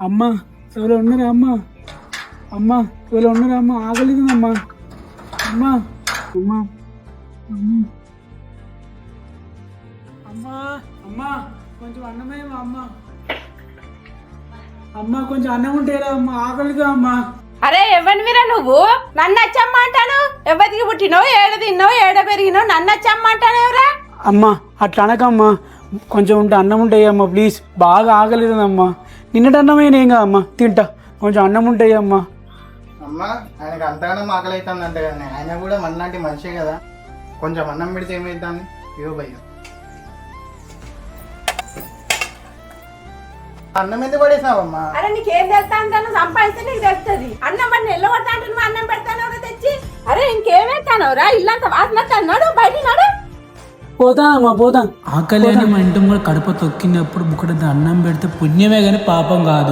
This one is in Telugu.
అమ్మా ఎవరో ఉన్నారా అమ్మా? అమ్మా ఎవరో ఉన్నారా అమ్మా? ఆగలేదమ్మా. అమ్మా అమ్మా అమ్మా అమ్మా కొంచెం అన్నమేమా అమ్మా? అమ్మా కొంచెం అన్నం ఉంటేరా అమ్మా, ఆకలిగా అమ్మా. అరే ఎవరివిరా నువ్వు? నన్ను వచ్చమ్మ అంటాను. ఎవరికి పుట్టినావు, ఏడ తిన్నావు, ఏడ పెరిగినావు, నన్ను వచ్చమ్మ అంటాను ఎవరా? అమ్మా అట్లా అనకమ్మా, కొంచెం ఉంటే అన్నం ఉంటాయమ్మా ప్లీజ్, బాగా ఆగలేదమ్మా. నిన్నటి అన్నమేనా ఏం కాదమ్మా, తింటా. కొంచెం అన్నం ఉంటాయమ్మా. అమ్మ ఆయనకు అంతగానో ఆకలి అవుతుంది అంటే కానీ ఆయన కూడా మనలాంటి మనిషే కదా, కొంచెం అన్నం పెడితే ఏమవుతుంది? ఇవ్వ భయ్య అన్నం ఎందుకు పడేసినావమ్మా? అరే నీకేం తెలుస్తా అంటాను, సంపాదిస్తే నీకు తెలుస్తుంది. అన్నం పడి నెల్ల పడతా అంటే నువ్వు అన్నం పెడతాను తెచ్చి. అరే ఇంకేమేస్తాను రా, ఇల్లంతా వాసన అన్నాడు, బయట నాడు. పోతానమ్మా పోతాను. ఆకలి అని మా ఇంటి కూడా కడుపు తొక్కినప్పుడు బుక్కడంత అన్నం పెడితే పుణ్యమే కానీ పాపం కాదు.